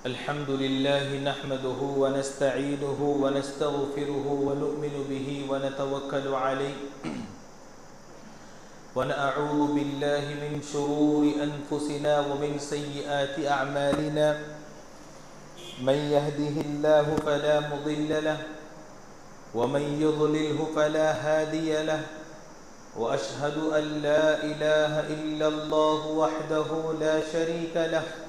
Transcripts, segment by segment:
अल्हम्दुलिल्लाहि नहमदुहु व नस्तईनुहु व नस्तगफिरुहु व नु'मिनु बिही व नतवक्कलु अलैहि व नअऊज़ु बिल्लाहि मिन शुरूरि अनफुसिना व मिन सय्यिआति अअमालिना मन यहदिहिल्लाहु फला मुदिल्ल लहु व मन युद्लिलहु फला हादिय लहु व अशहदु अन ला इलाहा इल्लल्लाहु वहदहु ला शरीका लहु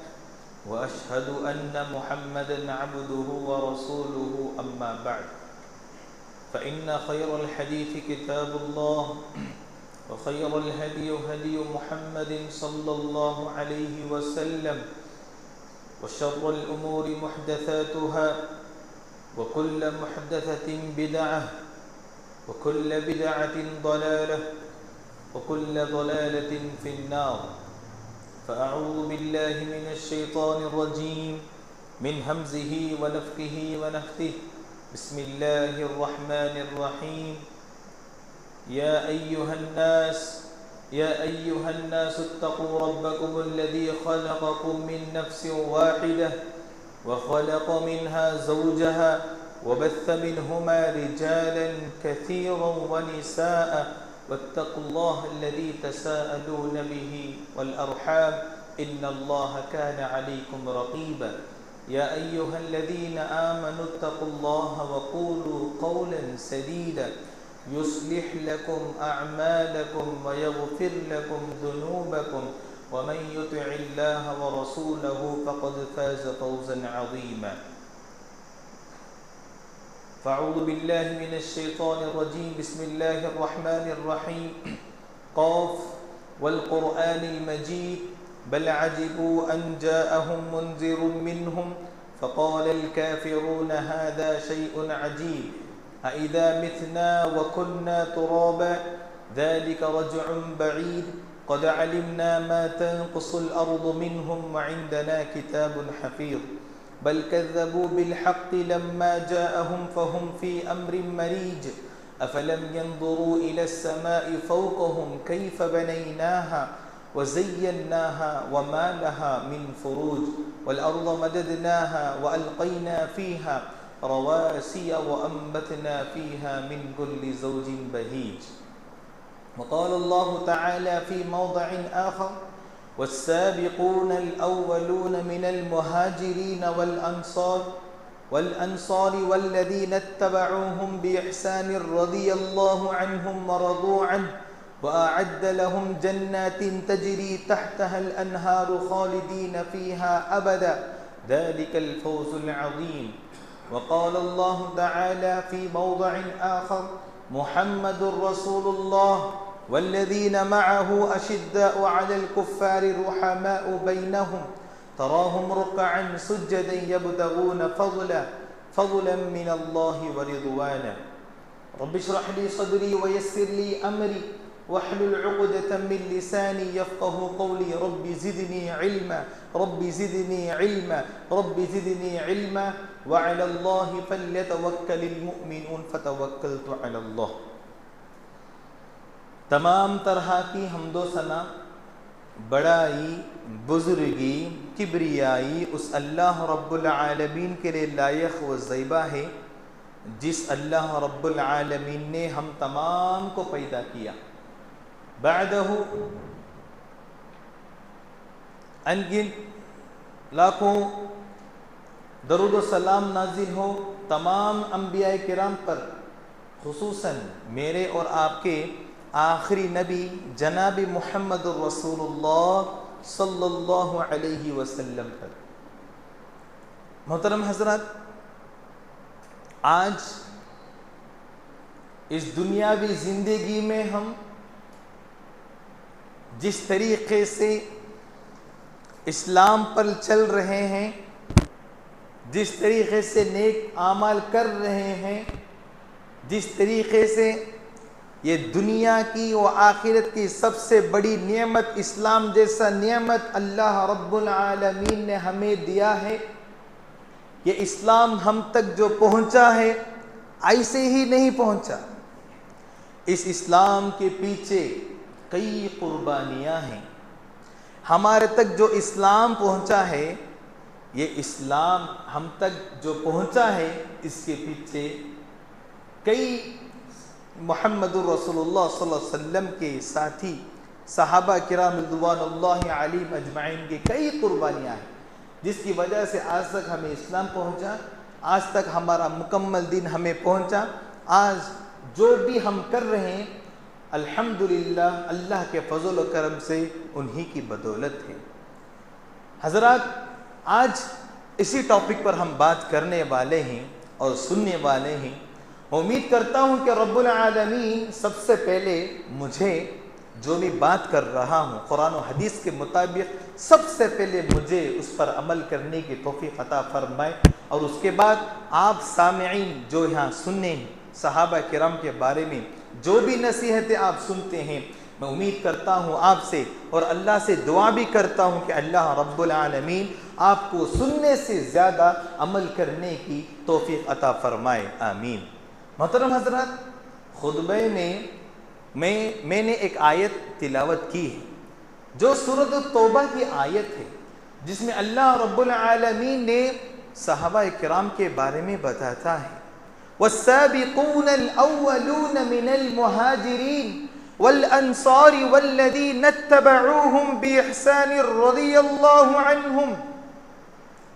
व अशहदु अन्न मुहम्मदन अब्दुहु व रसूलुहु अम्मा बअद फ़इन्न खैरल हदीथि किताबुल्लाह व खैरल हदी हदी मुहम्मदिन सल्लल्लाहु अलैहि वसल्लम व शर्रल उमूरि मुहदसातुहा व कुल्ल मुहदसतिन बिदअह व कुल्ल बिदअतिन दलालह व कुल्ल दलालतिन फिन्नार फ़अऊज़ु बिल्लाहि मिनश शैतानिर रजीम मिन हमज़िही व नफ़्ख़िही व नफ़्थिही बिस्मिल्लाहिर रहमानिर रहीम या अय्युहन नास इत्तक़ू रब्बकुमुल्लज़ी ख़लक़कुम मिन नफ़्सिन वाहिदह व ख़लक़ मिनहा ज़ौजहा व बस्स मिनहुमा रिजालन कसीरन व निसाअ वत्तक़ुल्लाह अल्लज़ी तसाअलून बिही वल अर्हाम इन्नल्लाह कान अलैकुम रक़ीबा या अय्युहल्लज़ीना आमनु इत्तक़ुल्लाह व क़ूलू क़ौलन सदीदा युस्लिह लकुम अअमालकुम व यग़फ़िर लकुम ज़ुनूबकुम व मन युतिइल्लाह व रसूलहु फ़क़द फ़ाज़ फ़ौज़न अज़ीमा फ़अऊज़ु बिल्लाहि मिनश शैतानिर रजीम बिस्मिल्लाहिर रहमानिर रहीम क़ाफ़ वल क़ुरआनिल मजीद बल अजिबू अन जाअहुम मुनज़िरुम मिनहुम फ़क़ालल काफ़िरून हाज़ा शैउन अजीब अइज़ा मितना व कुन्ना तुराबा ज़ालिक रज्उन बईद क़द अलिमना मा तनक़ुसुल अर्दु मिनहुम व इंदना किताबुन हफ़ीज़ बल कज़्ज़बू बिल हक़्क़ि लम्मा जाअहुम फ़हुम फ़ी अम्रिन मरीज अफ़लम यंज़ुरू इलस समाइ फ़ौक़हुम कैफ़ बनैनाहा व ज़य्यन्नाहा व मा लहा मिन फ़ुरूज वल अर्ज़ मददनाहा व अलक़ैना फ़ीहा रवासिय व अम्बतना फ़ीहा मिन कुल्लि ज़ौजिन बहीज व क़ाल अल्लाहु तआला फ़ी मौज़िइन आख़र वस्साबिक़ून अल-अव्वलून मिनल मुहाजिरीन वल अंसार वल्लज़ीना इत्तबअूहुम बिइहसान रज़ियल्लाहु अन्हुम व रज़ू अन्हु व अअद्द लहुम जन्नातिन तजरी तहतहल अन्हारु ख़ालिदीन फ़ीहा अबदा ज़ालिकल फ़ौज़ुल अज़ीम व क़ाल अल्लाहु तआला फ़ी मौज़िइन आख़र मुहम्मदुर रसूलुल्लाह वल्लज़ीन मअहु अशिद्दाउ अलल कुफ़्फ़ारि रुहमाउ बैनहुम तराहुम रुक्अन सुज्जदन यब्तगून फ़ज़लन मिनल्लाहि व रिज़वाना रब्बि इश्रह ली सदरी व यस्सिर ली अमरी वहलुल उक़दतम मिन लिसानी यफ़क़हू क़ौली रब्बि ज़िदनी इल्मा रब्बि ज़िदनी इल्मा रब्बि ज़िदनी इल्मा व अलल्लाहि फ़ल्यतवक्कलिल मुअ्मिनून फ़तवक्कलतु अलल्लाह। तमाम तरह की हम्दो सना बड़ाई बुजुर्गी किब्रियाई उस अल्लाह रब्बुल आलमीन के लिए लायक व ज़ैबा है जिस अल्लाह रब्बुल आलमीन ने हम तमाम को पैदा किया। बादहु अनगिनत लाखों दरूद व सलाम नाजिल हो तमाम अंबिया किराम पर, खुसूसन मेरे और आपके आखिरी नबी जनाबी मुहम्मदुर रसूलुल्लाह सल्लल्लाहु अलैहि वसल्लम पर। मोहतरम हज़रात, आज इस दुनियावी ज़िंदगी में हम जिस तरीक़े से इस्लाम पर चल रहे हैं, जिस तरीक़े से नेक आमाल कर रहे हैं, जिस तरीक़े से ये दुनिया की व आखिरत की सबसे बड़ी नेमत इस्लाम जैसा नेमत अल्लाह रब्बुल आलमीन ने हमें दिया है, ये इस्लाम हम तक जो पहुँचा है ऐसे ही नहीं पहुँचा। इस इस्लाम के पीछे कई कुर्बानियाँ हैं। हमारे तक जो इस्लाम पहुँचा है ये इस्लाम हम तक जो पहुंचा है इसके पीछे कई मुहम्मदुर रसूलुल्लाह सल्लल्लाहु अलैहि वसल्लम के साथी सहाबा किराम रिज़वानुल्लाहि अलैहिम अजमाइन की कई कुर्बानियाँ हैं, जिसकी वजह से आज तक हमें इस्लाम पहुंचा, आज तक हमारा मुकम्मल दिन हमें पहुंचा। आज जो भी हम कर रहे हैं अल्हम्दुलिल्लाह अल्लाह के फजल व करम से उन्हीं की बदौलत है। हज़रात, आज इसी टॉपिक पर हम बात करने वाले हैं और सुनने वाले हैं। उम्मीद करता हूँ कि रब्बुल आलमीन सबसे पहले मुझे जो भी बात कर रहा हूँ कुरान और हदीस के मुताबिक सबसे पहले मुझे उस पर अमल करने की तौफीक अता फरमाए, और उसके बाद आप सामिईन जो यहाँ सुनने सहाबा किराम के बारे में जो भी नसीहतें आप सुनते हैं, मैं उम्मीद करता हूँ आपसे और अल्लाह से दुआ भी करता हूँ कि अल्लाह रब्बुल आलमीन आपको सुनने से ज़्यादा अमल करने की तौफीक अता फरमाए, आमीन। मोहतरम हज़रात, खुतबे में मैंने एक आयत तिलावत की है जो सूरत तौबा की आयत है, जिसमें अल्लाह रब्बुल आलमीन ने सहाबा किराम के बारे में बताता है, वस्साबिकूनल अव्वलून मिनल मुहाजिरीन वल अंसारी वल्लज़ीना इत्तबऊहुम बिइहसान रज़ियल्लाहु अन्हुम।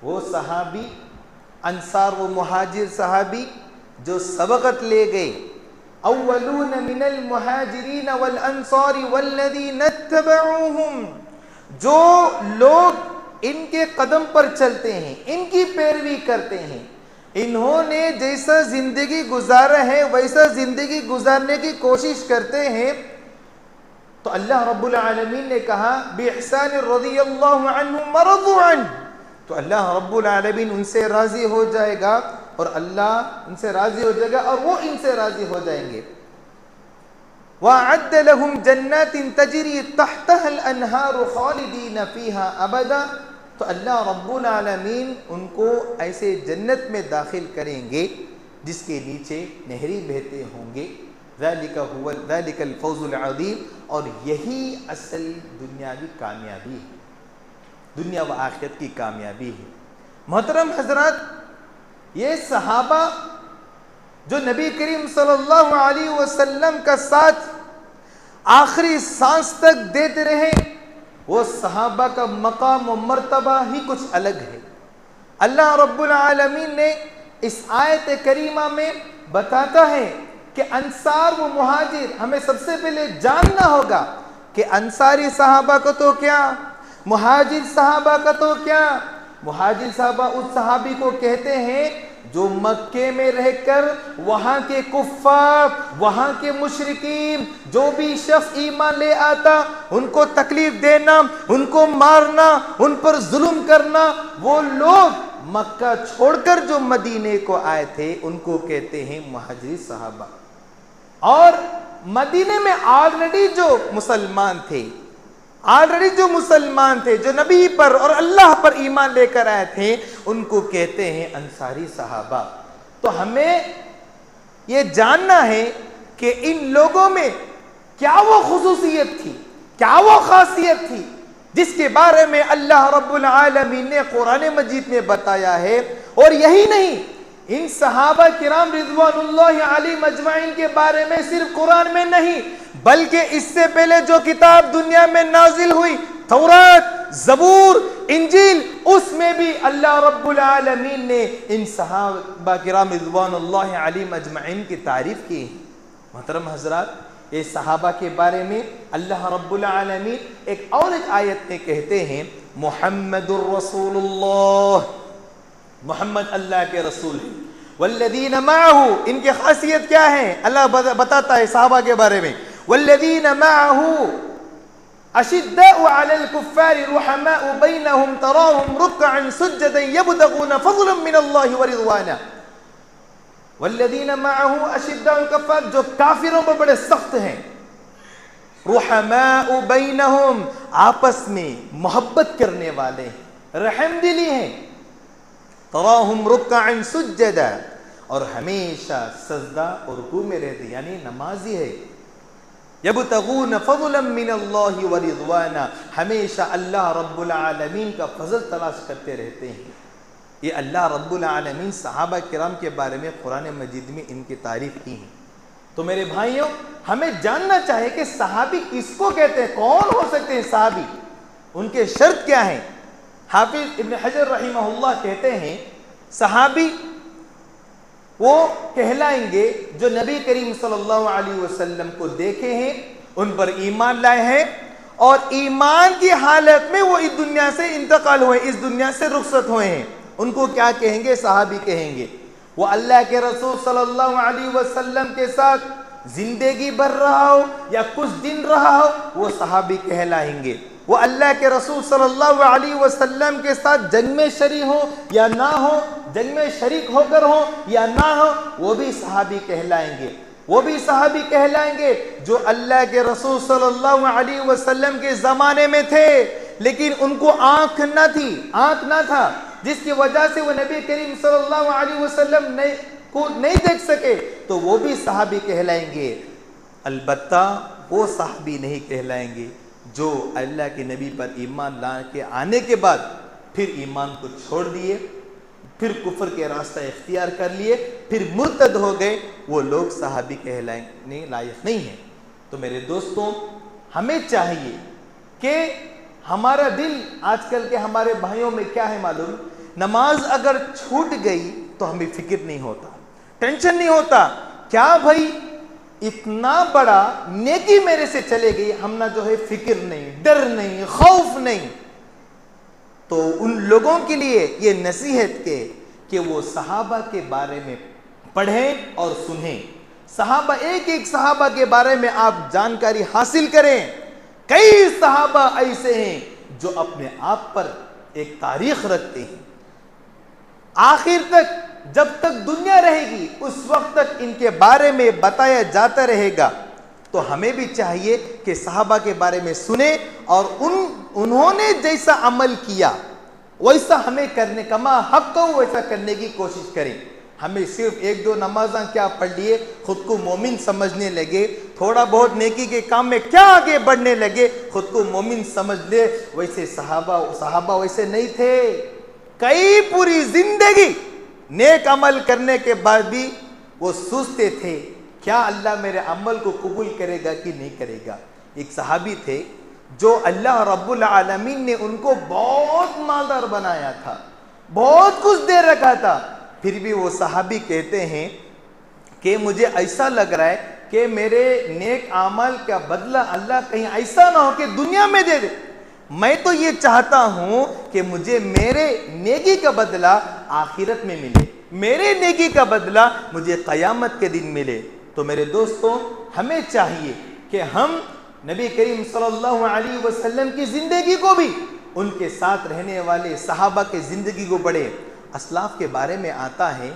वो सहाबी अंसार व मुहाजिर सहाबी जो सबकत ले गए, अव्वलून मिनल मुहाजिरीन वल अंसारी वल्लज़ीना इत्तबऊहुम, जो लोग इनके कदम पर चलते हैं, इनकी पैरवी करते हैं, इन्होंने जैसा जिंदगी गुजारा है वैसा जिंदगी गुजारने की कोशिश करते हैं, तो अल्लाह रब्बुल आलमीन ने कहा बिइहसान रज़ियल्लाहु अन्हुम मरज़ू अन, तो अल्लाह रब्बुल आलमीन उनसे राजी हो जाएगा और अल्लाह उनसे राजी हो जाएगा और वो इनसे राजी हो जाएंगे। वअद्द लहुम जन्नातिन तजरी तहतहल अनहारु खालिदीन फीहा अबदा, तो अल्लाह रब्बुल आलमीन उनको ऐसे जन्नत में दाखिल करेंगे जिसके नीचे नहरी बहते होंगे। ज़ालिकल फौज़ुल अज़ीम, और यही असल दुनियावी कामयाबी है, दुनिया व आखिरत की कामयाबी है। मोहतरम हज़रात, ये सहाबा जो नबी करीम सल्लल्लाहु अलैहि वसल्लम का साथ आखिरी सांस तक देते रहे, वो सहाबा का मकाम व मर्तबा ही कुछ अलग है। अल्लाह रब्बुल आलमीन ने इस आयत करीमा में बताता है कि अंसार व मुहाजिर, हमें सबसे पहले जानना होगा कि अंसारी सहाबा को तो क्या, मुहाजिर सहाबा का तो क्या। मुहाजिर सहाबा उस सहाबी को कहते हैं जो मक्के में रहकर वहाँ के कुफ्फार, वहाँ के मुशरिकीन, जो भी शख्स ईमान ले आता उनको तकलीफ देना, उनको मारना, उन पर जुल्म करना, वो लोग मक्का छोड़कर जो मदीने को आए थे उनको कहते हैं मुहाजिर सहाबा। और मदीने में ऑलरेडी जो मुसलमान थे, जो नबी पर और अल्लाह पर ईमान लेकर आए थे, उनको कहते हैं अंसारी सहाबा। तो हमें ये जानना है कि इन लोगों में क्या वो खुसूसियत थी, क्या वो खासियत थी जिसके बारे में अल्लाह रब्बुल आलमीन ने कुरान मजीद में बताया है। और यही नहीं, इन सहाबा किराम रिज़वानुल्लाहि अलैहिम अजमाइन के बारे में सिर्फ कुरान में नहीं, बल्कि इससे पहले जो किताब दुनिया में नाजिल हुई, तौरात, ज़बूर, इंजील, उसमें भी अल्लाह रब्बुल आलमीन ने इन सहाबा किराम रिज़वानुल्लाहि अलैहिम अजमाइन की तारीफ की। मोहतरम हज़रात, ये सहाबा के बारे में अल्लाह रब्बुल आलमीन एक और एक आयत में कहते हैं मुहम्मदुर रसूलुल्लाह, मोहम्मद अल्लाह के रसूल हैं। वल्लज़ीना माअहू, इनकी खासियत क्या है अल्लाह बताता है सहाबा के बारे में। वल्लज़ीना माअहू अशिद्दाउ अलल कुफ्फारि रुहमाउ बैनहुम तराहुम रुक्अन सुज्जदन यब्तगून फज़लन मिनल्लाहि व रिज़वाना। वल्लज़ीना माअहू अशिद्दाउ कुफ्फार, जो काफिरों पर बड़े सख्त हैं, रुहमाउ बैनहुम, आपस में मोहब्बत करने वाले हैं, रहमदिली हैं, तराहुम रुक्अन सुज्जदा, और हमेशा सजदा और रुकू में रहते, यानी नमाजी है। यब्तगून फज़लन मिनल्लाहि व रिज़वाना, हमेशा अल्लाह रब्बुल आलमीन का फजल तलाश करते रहते हैं। ये अल्लाह रब्बुल आलमीन सहाबा किराम के बारे में कुरान मजीद में इनकी तारीफ की है। तो मेरे भाइयों, हमें जानना चाहिए कि सहाबी किसको कहते हैं, कौन हो सकते हैं सहाबी, उनके शर्त क्या हैं। हाफिज इब्न हजर रहिमहुल्लाह कहते हैं सहाबी वो कहलाएंगे जो नबी करीम सल्लल्लाहु अलैहि वसल्लम को देखे हैं, उन पर ईमान लाए हैं और ईमान की हालत में वो इस दुनिया से इंतकाल हुए, इस दुनिया से रुखसत हुए हैं, उनको क्या कहेंगे, सहाबी कहेंगे। वो अल्लाह के रसूल सल्लल्लाहु अलैहि वसल्लम के साथ जिंदगी भर रहा हो या कुछ दिन रहा हो, वो सहाबी कहलाएंगे। वो अल्लाह के रसूल सल्लल्लाहु अलैहि वसल्लम के साथ जंग में शरीक हो या ना हो, जंग में शरीक होकर हो या ना हो, वो भी सहाबी कहलाएंगे। वो भी सहाबी कहलाएंगे जो अल्लाह के रसूल सल्लल्लाहु अलैहि वसल्लम के ज़माने में थे, लेकिन उनको आँख न थी, आँख ना था, जिसकी वजह से वो नबी करीम सल्लल्लाहु अलैहि वसल्लम को नहीं देख सके, तो वो भी सहाबी कहलाएंगे। अलबत्ता वो सहाबी नहीं कहलाएंगे जो अल्लाह के नबी पर ईमान ला के आने के बाद फिर ईमान को छोड़ दिए, फिर कुफर के रास्ता इख्तियार कर लिए, फिर मुर्तद हो गए, वो लोग सहाबी कहलाने लायक नहीं है। तो मेरे दोस्तों, हमें चाहिए कि हमारा दिल, आजकल के हमारे भाइयों में क्या है मालूम, नमाज अगर छूट गई तो हमें फिक्र नहीं होता, टेंशन नहीं होता, क्या भाई इतना बड़ा नेकी मेरे से चले गई, हम ना जो है फिक्र नहीं, डर नहीं, खौफ नहीं। तो उन लोगों के लिए ये नसीहत के कि वो सहाबा के बारे में पढ़ें और सुनें, सहाबा, एक एक सहाबा के बारे में आप जानकारी हासिल करें। कई सहाबा ऐसे हैं जो अपने आप पर एक तारीख रखते हैं, आखिर तक, जब तक दुनिया रहेगी उस वक्त तक इनके बारे में बताया जाता रहेगा। तो हमें भी चाहिए कि सहाबा के बारे में सुने और उन्होंने जैसा अमल किया वैसा हमें करने का, मा हक को वैसा करने की कोशिश करें। हमें सिर्फ एक दो नमाज़ां क्या पढ़ लिए, खुद को मोमिन समझने लगे, थोड़ा बहुत नेकी के काम में क्या आगे बढ़ने लगे, खुद को मोमिन समझ ले, वैसे सहाबा वैसे नहीं थे। कई पूरी जिंदगी नेक अमल करने के बाद भी वो सोचते थे क्या अल्लाह मेरे अमल को कबूल करेगा कि नहीं करेगा। एक सहाबी थे जो अल्लाह रब्बुल आलमीन ने उनको बहुत मालदार बनाया था, बहुत कुछ दे रखा था, फिर भी वो सहाबी कहते हैं कि मुझे ऐसा लग रहा है कि मेरे नेक अमल का बदला अल्लाह कहीं ऐसा ना हो कि दुनिया में दे दे। मैं तो ये चाहता हूं कि मुझे मेरे नेकी का बदला आखिरत में मिले, मेरे नेकी का बदला मुझे क़यामत के दिन मिले। तो मेरे दोस्तों, हमें चाहिए कि हम नबी करीम सल्लल्लाहु अलैहि वसल्लम की ज़िंदगी को भी, उनके साथ रहने वाले सहाबा की ज़िंदगी को पढ़े। असलाफ के बारे में आता है,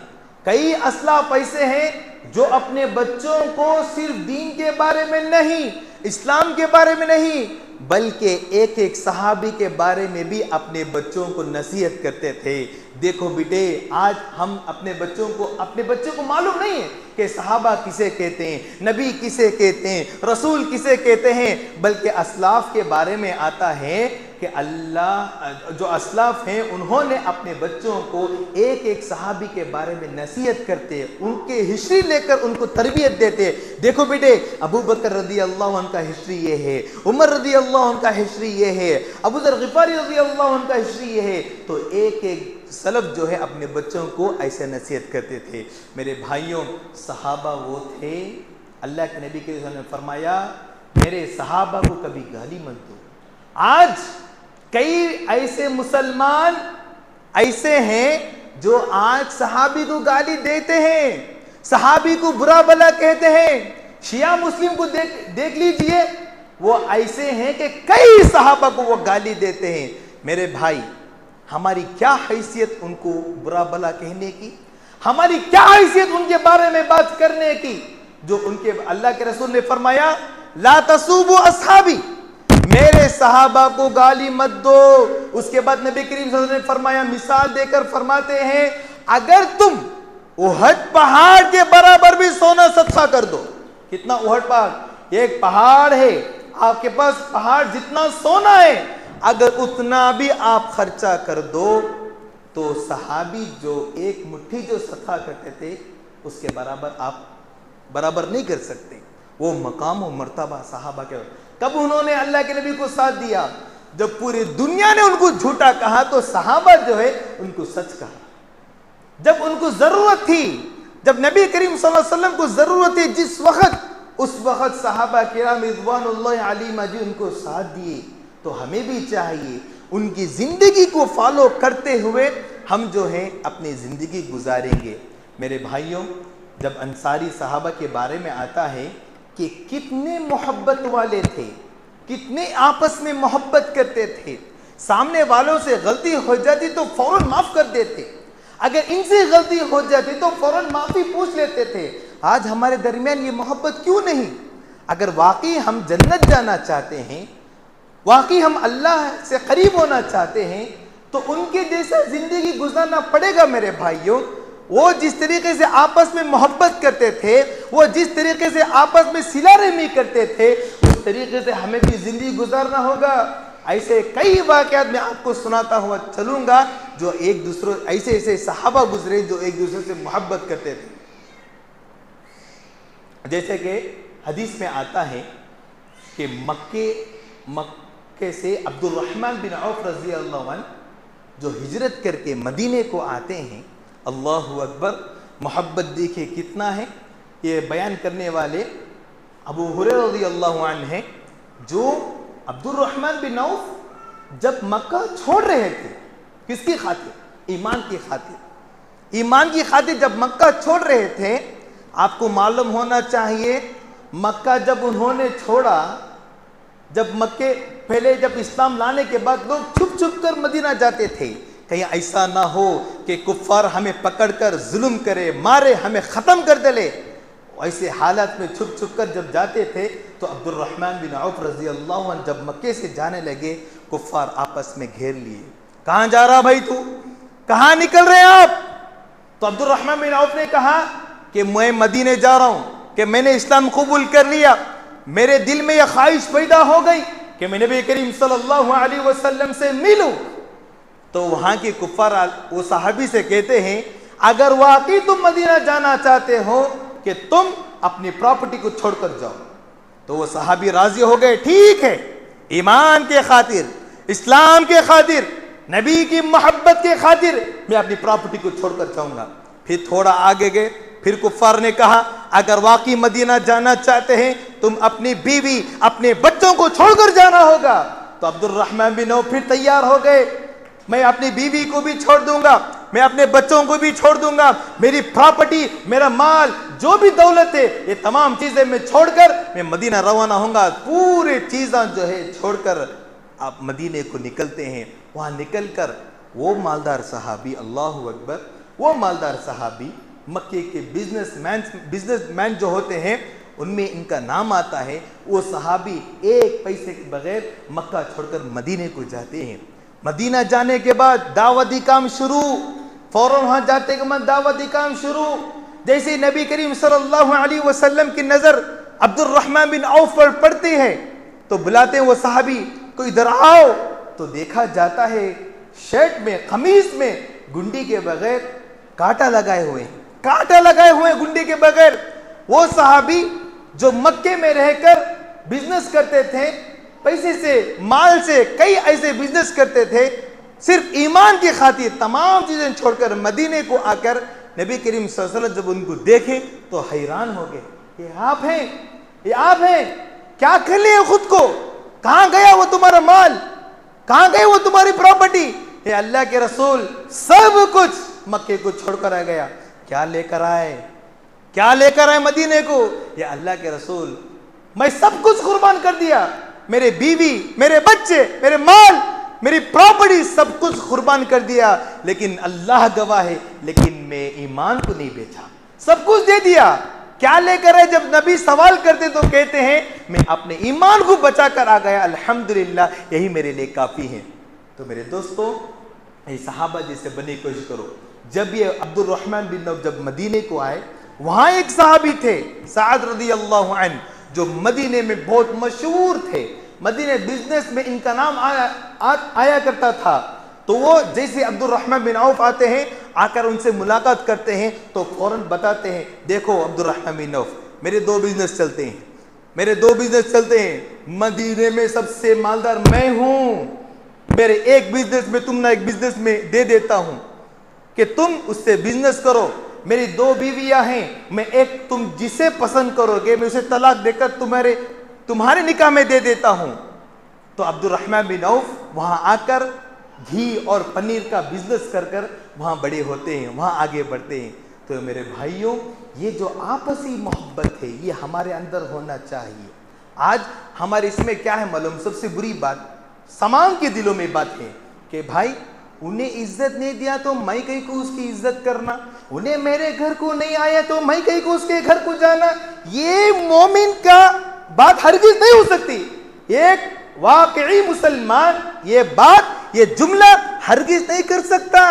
कई असलाफ ऐसे हैं जो अपने बच्चों को सिर्फ दीन के बारे में नहीं, इस्लाम के बारे में नहीं, बल्कि एक एक सहाबी के बारे में भी अपने बच्चों को नसीहत करते थे। देखो बेटे, आज हम अपने बच्चों को मालूम नहीं है कि सहाबा किसे कहते हैं, नबी किसे कहते हैं, रसूल किसे कहते हैं, बल्कि असलाफ के बारे में आता है कि अल्लाह जो असलाफ हैं उन्होंने अपने बच्चों को एक एक सहाबी के बारे में नसीहत करते, उनके हिस्ट्री लेकर उनको तरबियत देते। देखो बेटे, अबू बकर रज़ी अल्लाह अन्हु का हिस्ट्री ये है, उमर रज़ी अल्लाह अन्हु का हिस्ट्री ये है, अबू ज़र ग़िफ़ारी रज़ी अल्लाह अन्हु का हिस्ट्री ये है। तो एक एक सलफ जो है अपने बच्चों को ऐसे नसीहत करते थे। मेरे भाइयों, सहाबा वो थे, अल्लाह के नबी के ने फरमाया मेरे सहाबा को कभी गाली मत दो। आज कई ऐसे मुसलमान ऐसे हैं जो आज सहाबी को गाली देते हैं, सहाबी को बुरा भला कहते हैं। शिया मुस्लिम को देख लीजिए, वो ऐसे हैं कि कई सहाबा को वो गाली देते हैं। मेरे भाई, हमारी क्या हैसियत उनको बुरा भला कहने की, हमारी क्या हैसियत उनके बारे में बात करने की, जो उनके अल्लाह के रसूल ने फरमाया ला तसूबु अस्हाबी, मेरे सहाबा को गाली मत दो। उसके बाद नबी करीम सल्लल्लाहु अलैहि वसल्लम ने फरमाया, मिसाल देकर फरमाते हैं, अगर तुम उहद पहाड़ के बराबर भी सोना सदका कर दो। कितना उहद पहाड़? एक पहाड़ है, आपके पास पहाड़ जितना सोना है, अगर उतना भी आप खर्चा कर दो तो सहाबी जो एक मुट्ठी जो सदका करते थे उसके बराबर आप बराबर नहीं कर सकते। वो मकाम और मर्तबा सहाबा के। कब उन्होंने अल्लाह के नबी को साथ दिया? जब पूरी दुनिया ने उनको झूठा कहा तो सहाबा जो है उनको सच कहा। जब उनको जरूरत थी, जब नबी करीम सल्लल्लाहु अलैहि वसल्लम को जरूरत थी, जिस वक्त उस वक्त सहाबा किराम रिज़वानुल्लाहि अलैहिम जी उनको साथ दिए। तो हमें भी चाहिए उनकी जिंदगी को फॉलो करते हुए हम जो है अपनी जिंदगी गुजारेंगे। मेरे भाइयों, जब अंसारी सहाबा के बारे में आता है कि कितने मोहब्बत वाले थे, कितने आपस में मोहब्बत करते थे, सामने वालों से गलती हो जाती तो फौरन माफ कर देते, अगर इनसे गलती हो जाती तो फौरन माफी पूछ लेते थे। आज हमारे दरमियान ये मोहब्बत क्यों नहीं? अगर वाकई हम जन्नत जाना चाहते हैं, वाकई हम अल्लाह से करीब होना चाहते हैं, तो उनके जैसा जिंदगी गुजारना पड़ेगा। मेरे भाइयों, वो जिस तरीके से आपस में मोहब्बत करते थे, वो जिस तरीके से आपस में सिला रहमी करते थे, उस तरीके से हमें भी जिंदगी गुजारना होगा। ऐसे कई वाक़यात मैं आपको सुनाता हुआ चलूंगा जो एक दूसरे ऐसे ऐसे सहाबा गुजरे जो एक दूसरे से मोहब्बत करते थे। जैसे कि हदीस में आता है कि मक्के से अब्दुल रहमान बिन औफ रज़ी अल्लाह अन्हु जो हिजरत करके मदीने को आते हैं, अल्लाहु अकबर, मोहब्बत देखिए कितना है। ये बयान करने वाले अबू हुरैरा रज़ियल्लाहु अन्हु हैं, जो अब्दुल रहमान बिन औफ जब मक्का छोड़ रहे थे, किसकी खातिर? ईमान की खातिर। ईमान की खातिर जब मक्का छोड़ रहे थे, आपको मालूम होना चाहिए मक्का जब उन्होंने छोड़ा, जब मक्के पहले जब इस्लाम लाने के बाद लोग छुप छुप कर मदीना जाते थे, कहीं ऐसा ना हो कि कुफ्फार हमें पकड़कर जुल्म करे, मारे, हमें ख़त्म कर दे। ऐसे हालत में छुप छुप कर जब जाते थे तो अब्दुल रहमान बिन औफ रज़ी अल्लाह अन्हु जब मक्के से जाने लगे, कुफ्फार आपस में घेर लिए। कहाँ जा रहा भाई तू? कहाँ निकल रहे आप? तो अब्दुल रहमान बिन औफ ने कहा कि मैं मदीने जा रहा हूँ, कि मैंने इस्लाम कबूल कर लिया, मेरे दिल में यह ख्वाहिश पैदा हो गई कि मैं नबी करीम सल्लल्लाहु अलैहि वसल्लम से मिलूं। तो वहां के कुफ्फार वो सहाबी से कहते हैं, अगर वाकई तुम मदीना जाना चाहते हो कि तुम अपनी प्रॉपर्टी को छोड़कर जाओ। तो वो सहाबी राजी हो गए, ठीक है, ईमान के खातिर, इस्लाम के खातिर, नबी की मोहब्बत के खातिर मैं अपनी प्रॉपर्टी को छोड़कर जाऊंगा। फिर थोड़ा आगे गए, फिर कुफ्फार ने कहा, अगर वाकई मदीना जाना चाहते हैं तुम अपनी बीवी, अपने बच्चों को छोड़कर जाना होगा। तो अब्दुल रहमान बिन औफ फिर तैयार हो गए, मैं अपनी बीवी को भी छोड़ दूंगा, मैं अपने बच्चों को भी छोड़ दूंगा, मेरी प्रॉपर्टी, मेरा माल, जो भी दौलत है, ये तमाम चीजें मैं छोड़कर मैं मदीना रवाना होऊंगा। पूरे चीज़ें जो है छोड़कर आप मदीने को निकलते हैं। वहां निकलकर वो मालदार सहाबी, अल्लाहु अकबर, वो मालदार सहाबी मक्के के बिजनेसमैन जो होते हैं उनमें इनका नाम आता है। वो सहाबी एक पैसे के बगैर मक्का छोड़कर मदीने को जाते हैं। मदीना जाने के बाद दावती काम शुरू, फौरन वहां जाते के बाद दावती काम शुरू। जैसे ही नबी करीम सल्लल्लाहु अलैहि वसल्लम की नजर अब्दुल रहमान बिन औफ पर पड़ती है तो बुलाते हैं वो सहाबी को, इधर आओ। तो देखा जाता है शर्ट में, कमीज में गुंडी के बगैर कांटा लगाए हुए हैं, कांटा लगाए हुए गुंडी के बगैर। वो सहाबी जो मक्के में रहकर बिजनेस करते थे, पैसे से, माल से, कई ऐसे बिजनेस करते थे, सिर्फ ईमान की खातिर तमाम चीजें छोड़कर मदीने को आकर नबी करीम सल्लल्लाहु अलैहि वसल्लम जब उनको देखे तो हैरान हो गए, ये आप हैं, ये आप हैं, क्या कर लिए खुद को? कहां गया वो तुम्हारा माल? कहां गई वो तुम्हारी प्रॉपर्टी? ये अल्लाह के रसूल सब कुछ मक्के को छोड़कर आ गया। क्या लेकर आए? क्या लेकर आए मदीने को? ये अल्लाह के रसूल, मैं सब कुछ कुर्बान कर दिया, मेरे बीवी, मेरे बच्चे, मेरे माल, मेरी प्रॉपर्टी, सब कुछ कुर्बान कर दिया, लेकिन अल्लाह गवाह है, लेकिन मैं ईमान को नहीं बेचा, सब कुछ दे दिया। क्या लेकर आए? जब नबी सवाल करते तो कहते हैं मैं अपने ईमान को बचा कर आ गया, अल्हम्दुलिल्लाह, यही मेरे लिए काफी है। तो मेरे दोस्तों, ये सहाबा जैसे बनने की कोशिश करो। जब ये अब्दुल रहमान बिन औफ जब मदीने को आए, वहां एक सहाबी थे, साद रज़ियल्लाहु अन्हु, जो मदीने में बहुत मशहूर थे, मदीने बिजनेस में इनका नाम आया करता था। तो वो जैसे अब्दुर्रहमान बिन औफ आते हैं, आकर उनसे मुलाकात करते हैं तो फौरन बताते हैं, देखो अब्दुर्रहमान बिन औफ, मेरे 2 बिजनेस चलते हैं, मेरे 2 बिजनेस चलते हैं, मदीने में सबसे मालदार मैं हूं, मेरे एक बिजनेस में तुम ना एक बिजनेस में दे देता हूं कि तुम उससे बिजनेस करो। मेरी 2 बीवियां हैं, मैं एक तुम जिसे पसंद करोगे मैं उसे तलाक देकर तुम्हारे निकाह में दे देता हूं। तो अब्दुर्रहमान बिन औफ वहां आकर घी और पनीर का बिजनेस कर कर वहां बड़े होते हैं, वहां आगे बढ़ते हैं। तो मेरे भाइयों, ये जो आपसी मोहब्बत है ये हमारे अंदर होना चाहिए। आज हमारे इसमें क्या है मालूम, सबसे बुरी बात तमाम के दिलों में बात है कि भाई उन्हें इज्जत नहीं दिया तो मैं कहीं को उसकी इज्जत करना, उन्हें मेरे घर को नहीं आया तो मैं कहीं को उसके घर को जाना। ये मोमिन का बात हरगिज नहीं हो सकती। एक वाकई मुसलमान ये बात, ये जुमला हरगिज नहीं कर सकता।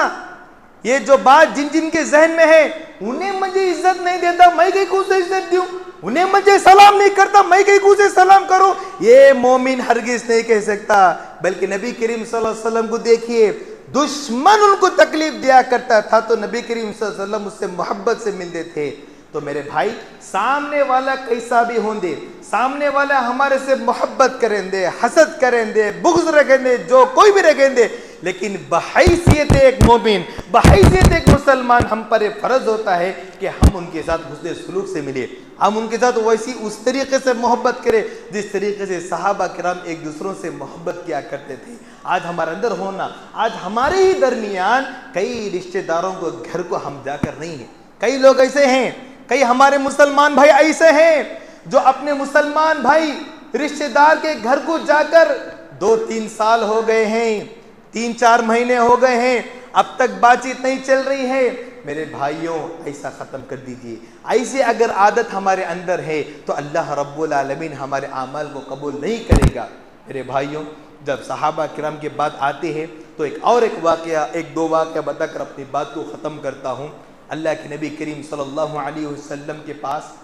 ये जो बात जिन जिन के जहन में है, उन्हें मुझे इज्जत नहीं देता मैं कहीं को उसे इज्जत दूं, उन्हें मुझे सलाम नहीं करता मैं कहीं को उसे सलाम करूं, ये मोमिन हरगिज नहीं कह सकता। बल्कि नबी करीम सल्लल्लाहु अलैहि वसल्लम को देखिए, दुश्मन उनको तकलीफ दिया करता था तो नबी करीम सल्लल्लाहु अलैहि वसल्लम उससे मोहब्बत से मिलते थे। तो मेरे भाई, सामने वाला कैसा भी होंगे, सामने वाला हमारे से मोहब्बत करेंगे, हसद करेंगे, बुग़्ज़ रखेंगे, जो कोई भी रखेंगे, लेकिन बहैसियत एक मोमिन, बहैसियत एक मुसलमान हम पर फर्ज होता है कि हम उनके साथ हुस्न सलूक से मिले, हम उनके साथ वैसी उस तरीके से मोहब्बत करें जिस तरीके से सहाबा किराम एक दूसरों से मोहब्बत किया करते थे। आज हमारे अंदर होना, आज हमारे ही दरमियान कई रिश्तेदारों को घर को हम जाकर नहीं है। कई लोग ऐसे हैं, कई हमारे मुसलमान भाई ऐसे हैं जो अपने मुसलमान भाई रिश्तेदार के घर को जाकर 2-3 साल हो गए हैं, 3-4 महीने हो गए हैं, अब तक बातचीत नहीं चल रही है। मेरे भाइयों, ऐसा ख़त्म कर दीजिए। ऐसी अगर आदत हमारे अंदर है तो अल्लाह रब्बुल आलमीन हमारे आमाल को कबूल नहीं करेगा। मेरे भाइयों, जब सहाबा किराम की बात आती है तो एक वाक़या, 1-2 वाक़या बताकर अपनी बात को ख़त्म करता हूँ। अल्लाह के नबी करीम सल्लल्लाहु अलैहि वसल्लम के पास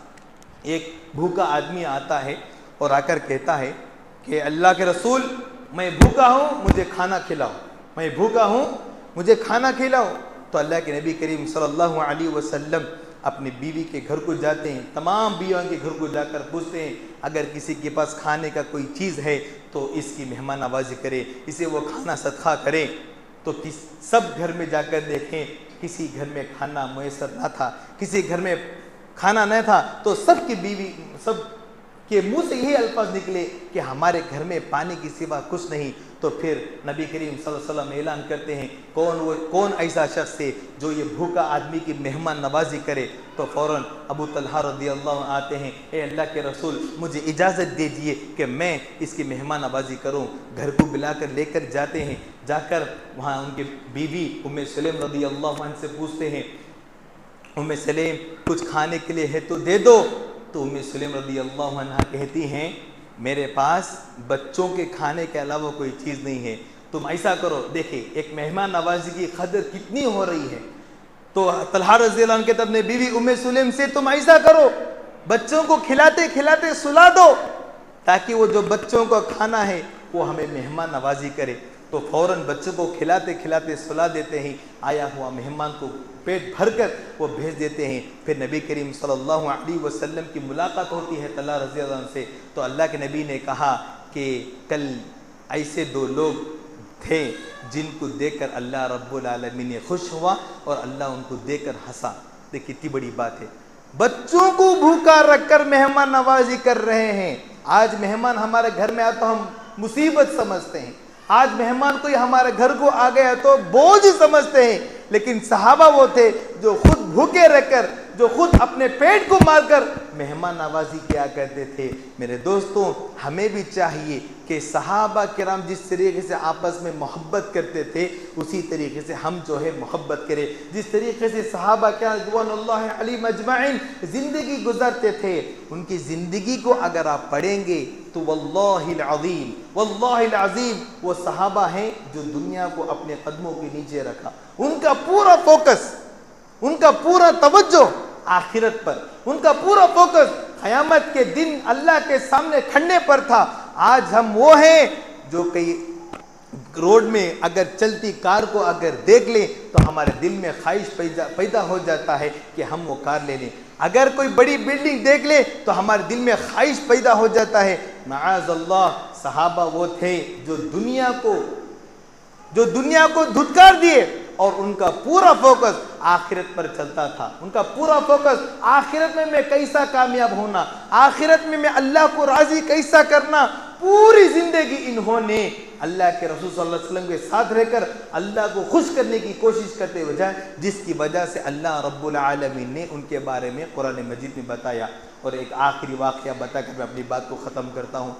एक भूखा आदमी आता है और आकर कहता है कि अल्लाह के रसूल, मैं भूखा हूँ, मुझे खाना खिलाओ, मैं भूखा हूँ, मुझे खाना खिलाओ। तो अल्लाह के नबी करीम सल्लल्लाहु अलैहि वसल्लम अपनी बीवी के घर को जाते हैं, तमाम बीवियों के घर को जाकर पूछते हैं अगर किसी के पास खाने का कोई चीज़ है तो इसकी मेहमान नवाजी करे, इसे वो खाना सदका करें। तो सब घर में जाकर देखें, किसी घर में खाना मुयसर ना था, किसी घर में खाना न था, तो सबकी बीवी, सब के मुंह से यही अल्फाज निकले कि हमारे घर में पानी की सिवा कुछ नहीं। तो फिर नबी करीम सल्लल्लाहु अलैहि वसल्लम ऐलान करते हैं, कौन ऐसा शख्स है जो ये भूखा आदमी की मेहमान नवाजी करे। तो फ़ौरन अबू तलहा रज़ियल्लाहु अन्हु आते हैं, ए अल्लाह के रसूल, मुझे इजाज़त दीजिए कि मैं इसकी मेहमान नवाजी करूँ। घर को बुलाकर लेकर जाते हैं, जाकर वहाँ उनके बीवी उम्मे सलेम रज़ियल्लाहु अन्हा से पूछते हैं, उम्मे सलेम कुछ खाने के लिए है तो दे दो। तो उम्मे सलेम रज़ियल्लाहु अन्हा कहती हैं, मेरे पास बच्चों के खाने के अलावा कोई चीज़ नहीं है, तुम ऐसा करो, देखिए एक मेहमान नवाजी की कदर कितनी हो रही है। तो तलहा रज़ियल्लाहु अन्हु कहते अपने बीवी उम्मे सलेम से, तुम ऐसा करो, बच्चों को खिलाते खिलाते सुला दो ताकि वो जो बच्चों का खाना है वो हमें मेहमान नवाजी करे। तो फ़ौरन बच्चों को खिलाते खिलाते सुला देते हैं, आया हुआ मेहमान को पेट भरकर वो भेज देते हैं। फिर नबी करीम सल्लल्लाहु अलैहि वसल्लम की मुलाकात होती है तलहा रज़ियल्लाहु अन्हु से। तो अल्लाह के नबी ने कहा कि कल ऐसे 2 लोग थे जिनको देखकर अल्लाह रब्बुल आलमीन ने खुश हुआ और अल्लाह उनको देखकर हंसा। देखिए कितनी बड़ी बात है, बच्चों को भूखा रखकर मेहमान नवाजी कर रहे हैं। आज मेहमान हमारे घर में आए तो हम मुसीबत समझते हैं, आज मेहमान कोई हमारे घर को आ गया तो बोझ समझते हैं, लेकिन सहाबा वो थे जो खुद भूखे रहकर, जो खुद अपने पेट को मारकर मेहमान नवाजी किया करते थे। मेरे दोस्तों, हमें भी चाहिए कि सहाबा किराम जिस तरीके से आपस में मोहब्बत करते थे उसी तरीके से हम जो है मोहब्बत करें। जिस तरीके से सहाबा किराम रिज़वानुल्लाहि अलैहिम अजमईन ज़िंदगी गुजारते थे, उनकी ज़िंदगी को अगर आप पढ़ेंगे तो वल्लाहिल अज़ीम वो सहाबा हैं जो दुनिया को अपने कदमों के नीचे रखा। उनका पूरा फोकस, उनका पूरा तवज्जो आखिरत पर, उनका पूरा फोकस क़यामत के दिन अल्लाह के सामने खड़ने पर था। आज हम वो हैं जो कई रोड में अगर चलती कार को अगर देख लें तो हमारे दिल में ख्वाहिश पैदा हो जाता है कि हम वो कार ले लें। अगर कोई बड़ी बिल्डिंग देख ले तो हमारे दिल में ख्वाहिश पैदा हो जाता है। माअज़ल्लाह, सहाबा वो थे जो दुनिया को धुतकार दिए और उनका पूरा फोकस आखिरत पर चलता था। उनका पूरा फोकस आखिरत में मैं कैसा कामयाब होना, आखिरत में मैं अल्लाह को राजी कैसा करना। पूरी जिंदगी इन्होंने अल्लाह के रसूल सल्लल्लाहु अलैहि वसल्लम के साथ रहकर अल्लाह को खुश करने की कोशिश करते हुए, जिसकी वजह से अल्लाह रब्बुल आलमीन ने उनके बारे में कुरान मजीद में बताया। और एक आखिरी वाक़या बताकर मैं अपनी बात को ख़त्म करता हूँ।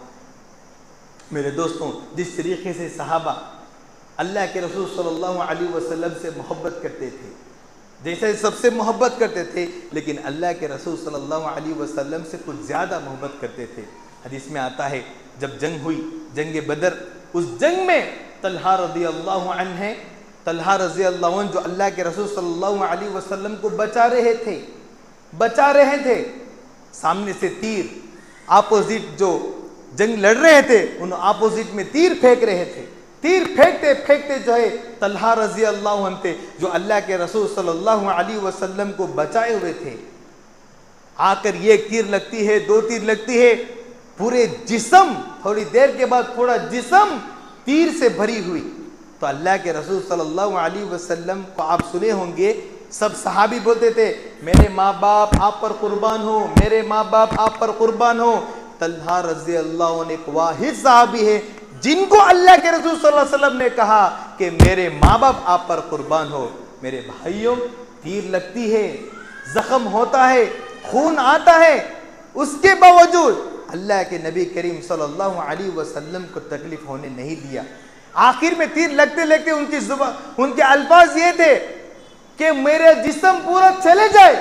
मेरे दोस्तों, जिस तरीके से सहाबा अल्लाह के रसूल सल्लल्लाहु अलैहि वसल्लम से मोहब्बत करते थे, जैसे सबसे मोहब्बत करते थे, लेकिन अल्लाह के रसूल सल्लल्लाहु अलैहि वसल्लम से कुछ ज़्यादा मोहब्बत करते थे। हदीस में आता है, जब जंग हुई, जंग बदर, उस जंग में तलहा रज़ी अल्लाहु अन्हु है, तलहा रज़ी अल्लाहु अन्हु जो अल्लाह के रसूल सल्लल्लाहु अलैहि वसल्लम को बचा रहे थे। सामने से तीर, अपोजिट जो जंग लड़ रहे थे उन अपोजिट में तीर फेंक रहे थे। तीर फेंकते फेंकते जो है तलहा रज़ी अल्लाहु अन्हु थे जो अल्लाह के रसूल सल्लल्लाहु अलैहि वसल्लम को बचाए हुए थे। आकर ये तीर लगती है, दो तीर लगती है, पूरे जिस्म, थोड़ी देर के बाद पूरा जिस्म तीर से भरी हुई। तो अल्लाह के रसूल सल्लल्लाहु अलैहि वसल्लम को आप सुने होंगे, सब सहाबी बोलते थे, मेरे माँ बाप आप पर कुर्बान हो, मेरे माँ बाप आप पर कुर्बान हो। तलहा रज़ी अल्लाहु अन्हु एक वाहिद सहाबी है जिनको अल्लाह के रसूल सल्लल्लाहु अलैहि वसल्लम ने कहा कि मेरे माँ बाप आप पर कुर्बान हो। मेरे भाइयों, तीर लगती है, जख्म होता है, खून आता है, उसके बावजूद अल्लाह के नबी करीम सल्लल्लाहु अलैहि वसल्लम को तकलीफ होने नहीं दिया। आखिर में तीर लगते लगते उनकी जुबान, उनके अल्फाज ये थे कि मेरा जिस्म पूरा चले जाए,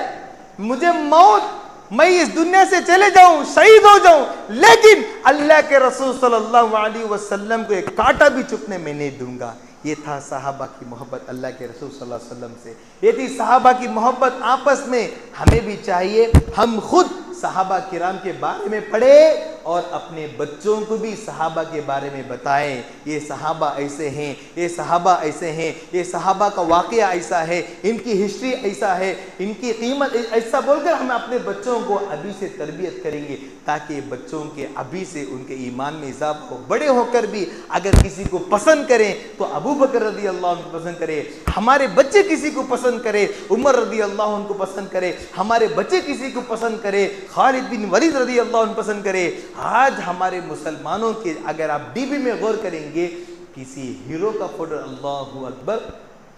मुझे मौत, मैं इस दुनिया से चले जाऊं, शहीद हो जाऊं, लेकिन अल्लाह के रसूल सल्लल्लाहु अलैहि वसल्लम को एक कांटा भी चुभने में नहीं दूंगा। ये था सहाबा की मोहब्बत अल्लाह के रसूल सल्लल्लाहु अलैहि वसल्लम से। ये थी सहाबा की मोहब्बत आपस में। हमें भी चाहिए हम खुद सहाबा किराम के बारे में पढ़े और अपने बच्चों को भी सहाबा के बारे में बताएं। ये सहाबा ऐसे हैं, ये सहाबा ऐसे हैं, ये सहाबा का वाक़या ऐसा है, इनकी हिस्ट्री ऐसा है, इनकी कीमत ऐसा बोलकर हम अपने बच्चों को अभी से तरबियत करेंगे ताकि बच्चों के अभी से उनके ईमान में इजाफा हो। बड़े होकर भी अगर किसी को पसंद करें तो अबू बकर रज़ी अल्लाह अन्हु को पसंद करें, हमारे बच्चे किसी को पसंद करें, उमर रज़ी अल्लाह अन्हु को पसंद करें, हमारे बच्चे किसी को पसंद करें, खालिद बिन वलीद रज़ी अल्लाह अन्हु पसंद करें। आज हमारे मुसलमानों के अगर आप डीपी में गौर करेंगे, किसी हीरो का फोटो, अल्लाहु अकबर,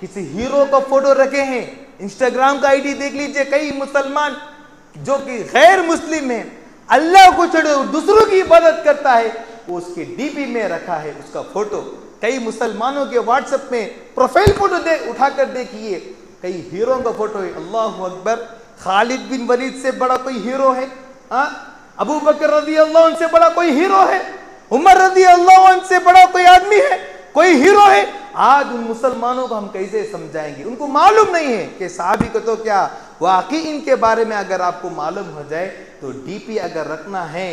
किसी हीरो का फोटो रखे हैं। इंस्टाग्राम का आईडी देख लीजिए, कई मुसलमान जो कि गैर मुस्लिम है, अल्लाह को छोड़े दूसरों की इबादत करता है, वो उसके डीपी में रखा है उसका फोटो। कई मुसलमानों के व्हाट्सएप में प्रोफाइल फोटो उठाकर देखिए, कई हीरो का फोटो है। अल्लाहु अकबर, खालिद बिन वलीद से बड़ा कोई हीरो है? अबू बकर रज़ी अल्लाह अन्हु से बड़ा कोई हीरो है? उमर रज़ी अल्लाह अन्हु से बड़ा कोई आदमी है, कोई हीरो है? आज उन मुसलमानों को हम कैसे समझाएंगे? उनको मालूम नहीं है कि सहाबी को तो क्या, वाकई इनके बारे में अगर आपको मालूम हो जाए तो डीपी अगर रखना है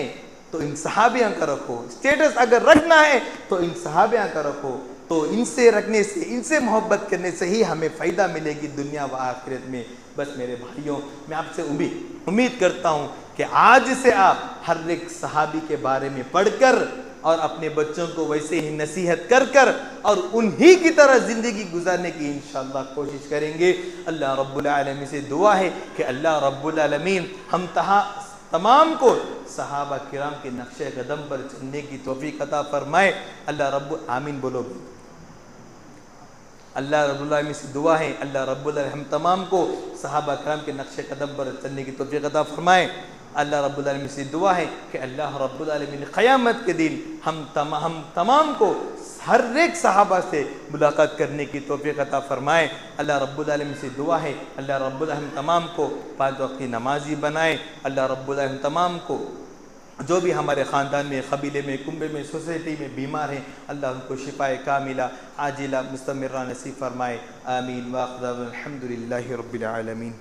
तो इन सहाबियों का रखो, स्टेटस अगर रखना है तो इन सहाबियों का रखो। तो इनसे रखने से, इनसे मोहब्बत करने से ही हमें फ़ायदा मिलेगी दुनिया व आखिरत में। बस मेरे भाइयों, मैं आपसे उम्मीद करता हूँ कि आज से आप हर एक सहाबी के बारे में पढ़कर और अपने बच्चों को वैसे ही नसीहत कर कर और उन्हीं की तरह ज़िंदगी गुजारने की इंशाअल्लाह कोशिश करेंगे। अल्लाह रब्बुल आलमीन से दुआ है कि अल्लाह रब्बुल आलमीन हम तमाम को सहाबा किराम के नक्शे कदम पर चलने की तौफीक अता फरमाए। अल्लाह रब्बुल आमीन बोलो। अल्लाह रब्बुल आलमीन से दुआ है, अल्लाह रब्बुल आलमीन हम तमाम को सहाबा किराम के नक्शे कदम पर चलने की तौफीक अता फरमाए। अल्लाह रब्बुल आलमीन से दुआ है कि अल्लाह रब्बुल आलमीन क़यामत के दिन हम तमाम को हर एक सहाबा से मुलाकात करने की तौफीक अता फरमाए। अल्लाह रब्बुल आलमीन से दुआ है, अल्लाह रब्बुल आलमीन तमाम को 5 वक्त की नमाजी बनाए। अल्लाह रब्बुल आलमीन तमाम को जो भी हमारे ख़ानदान में, क़बीले में, कुंबे में, सोसाइटी में बीमार हैं, अल्लाह उनको शिफाए कामिला आजिला मुस्तमिरा नसीब फरमाए। आमीन। वाक़िदा अल्हम्दुलिल्लाहि रब्बिल आलमीन।